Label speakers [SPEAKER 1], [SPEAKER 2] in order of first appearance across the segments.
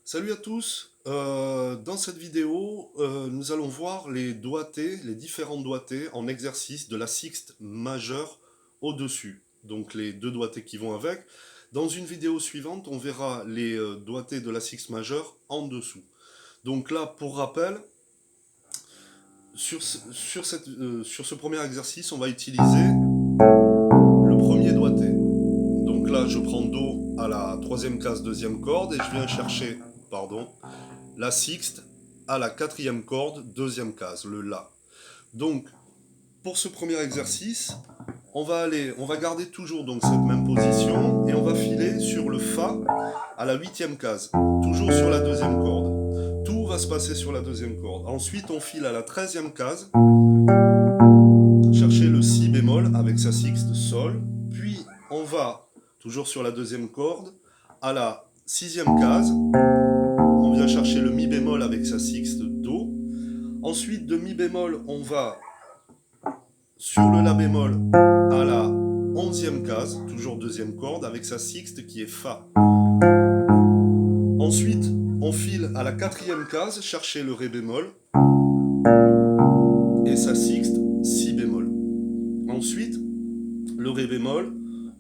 [SPEAKER 1] Salut à tous. Dans cette vidéo, nous allons voir les doigtés, les différents doigtés en exercice de la sixte majeure au-dessus. Donc les deux doigtés qui vont avec. Dans une vidéo suivante, on verra les doigtés de la sixte majeure en dessous. Donc là, pour rappel, sur ce premier exercice, on va utiliser le premier doigté. Donc là, je prends Do à la troisième case, deuxième corde, et je viens chercher, pardon, la sixte à la quatrième corde, deuxième case, le La. Donc, pour ce premier exercice, on va garder toujours donc cette même position et on va filer sur le Fa à la huitième case, toujours sur la deuxième corde. Tout va se passer sur la deuxième corde. Ensuite, on file à la treizième case, chercher le Si bémol avec sa sixte Sol, puis on va, toujours sur la deuxième corde, à la sixième case, on vient chercher le Mi bémol avec sa sixte Do. Ensuite, de Mi bémol, on va sur le La bémol à la onzième case, toujours deuxième corde, avec sa sixte qui est Fa. Ensuite, on file à la quatrième case, chercher le Ré bémol et sa sixte Si bémol. Ensuite, le Ré bémol,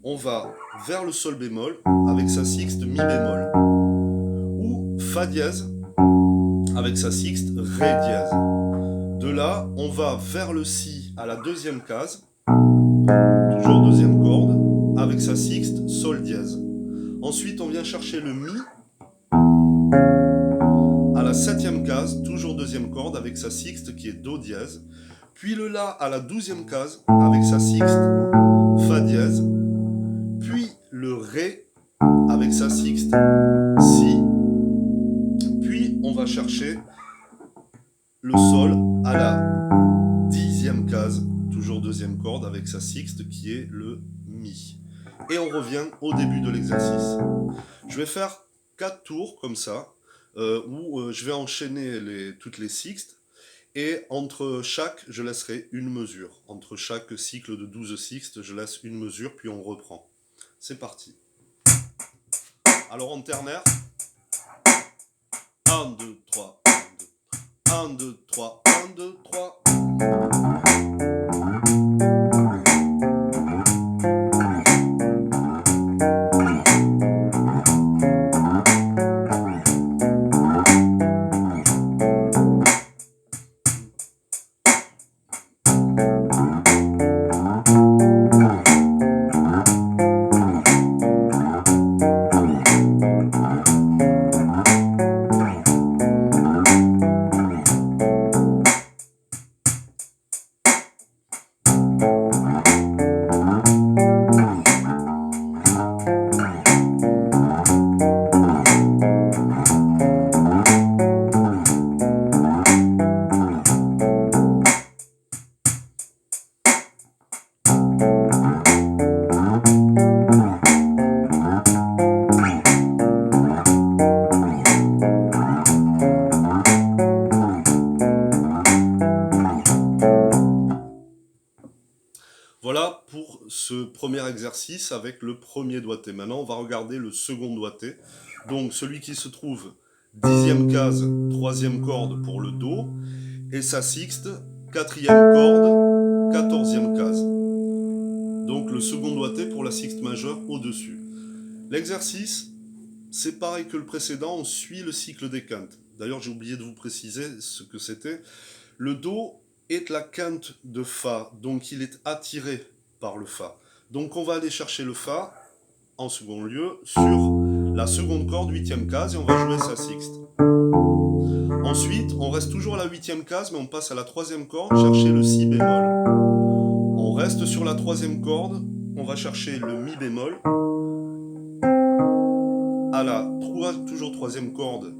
[SPEAKER 1] on va vers le Sol bémol avec sa sixte Mi bémol ou Fa dièse avec sa sixte Ré dièse. De là, on va vers le Si à la deuxième case, toujours deuxième corde, avec sa sixte Sol dièse. Ensuite, on vient chercher le Mi à la septième case, toujours deuxième corde, avec sa sixte qui est Do dièse. Puis le La à la douzième case, avec sa sixte Fa dièse. Puis le Ré avec sa sixte Si. Puis on va chercher le Sol à la dixième case, toujours deuxième corde, avec sa sixte qui est le Mi. Et on revient au début de l'exercice. Je vais faire 4 tours comme ça, où je vais enchaîner toutes les sixtes, et entre chaque, je laisserai une mesure. Entre chaque cycle de 12 sixtes, je laisse une mesure, puis on reprend. C'est parti. Alors en ternaire, 1, 2, 3, 1, 2, 3, 1, 2, 3. Voilà pour ce premier exercice avec le premier doigté. Maintenant, on va regarder le second doigté. Donc, celui qui se trouve dixième case, troisième corde pour le Do, et sa sixte, quatrième corde, quatorzième case. Donc, le second doigté pour la sixte majeure au-dessus. L'exercice, c'est pareil que le précédent, on suit le cycle des quintes. D'ailleurs, j'ai oublié de vous préciser ce que c'était. Le Do est la quinte de Fa, donc il est attiré par le Fa. Donc on va aller chercher le Fa, en second lieu, sur la seconde corde, huitième case, et on va jouer sa sixte. Ensuite, on reste toujours à la huitième case, mais on passe à la troisième corde, chercher le Si bémol. On reste sur la troisième corde, on va chercher le Mi bémol. À la toujours troisième corde,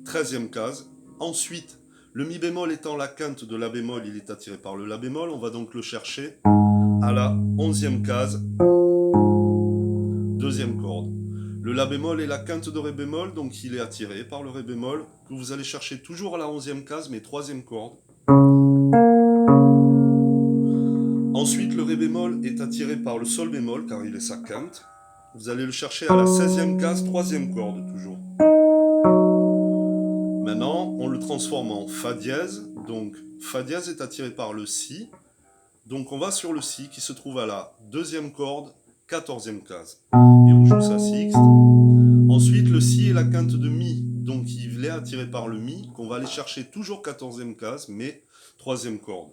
[SPEAKER 1] treizième case. Ensuite, le Mi bémol étant la quinte de La bémol, il est attiré par le La bémol. On va donc le chercher à la onzième case, deuxième corde. Le La bémol est la quinte de Ré bémol, donc il est attiré par le Ré bémol, que vous allez chercher toujours à la onzième case, mais troisième corde. Ensuite, le Ré bémol est attiré par le Sol bémol, car il est sa quinte. Vous allez le chercher à la 16e case, troisième corde toujours. on le transforme en Fa dièse. Donc Fa dièse est attiré par le Si. Donc on va sur le Si qui se trouve à la deuxième corde, 14e case. Et on joue sa sixte. Ensuite le Si est la quinte de Mi. Donc il est attiré par le Mi, qu'on va aller chercher toujours 14e case, mais 3e corde.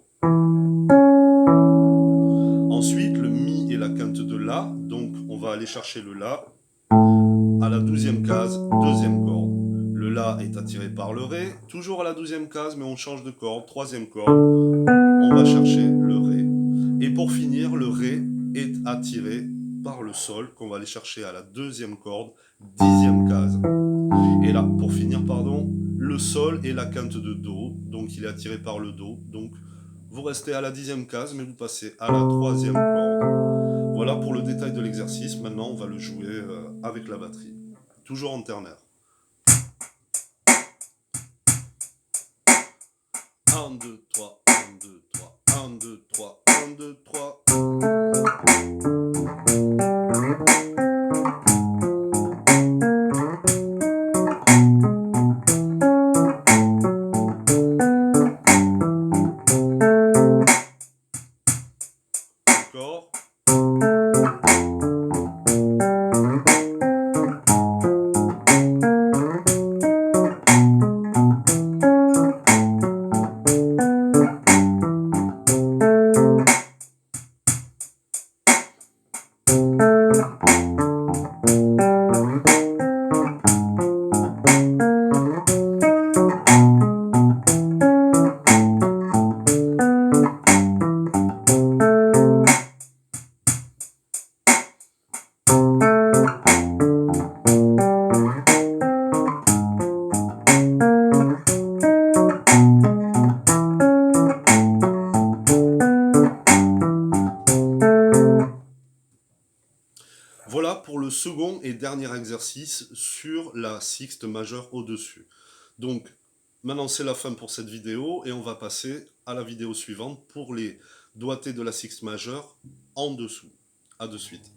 [SPEAKER 1] Ensuite le Mi est la quinte de La. Donc on va aller chercher le La à la 12e case, 2e corde. Le La est attiré par le Ré, toujours à la 12e case, mais on change de corde, 3e corde. On va chercher le Ré. Et pour finir, le Ré est attiré par le Sol, qu'on va aller chercher à la 2e corde, 10e case. Et là, pour finir, pardon, le Sol est la quinte de Do, donc il est attiré par le Do. Donc vous restez à la 10e case, mais vous passez à la 3e corde. Voilà pour le détail de l'exercice. Maintenant, on va le jouer avec la batterie. Toujours en ternaire. 1, 2, 3, 1, 2, 3, 1, 2, 3, 1, 2, 3. Encore. Voilà pour le second et dernier exercice sur la sixte majeure au-dessus. Donc maintenant c'est la fin pour cette vidéo et on va passer à la vidéo suivante pour les doigtés de la sixte majeure en dessous. A de suite.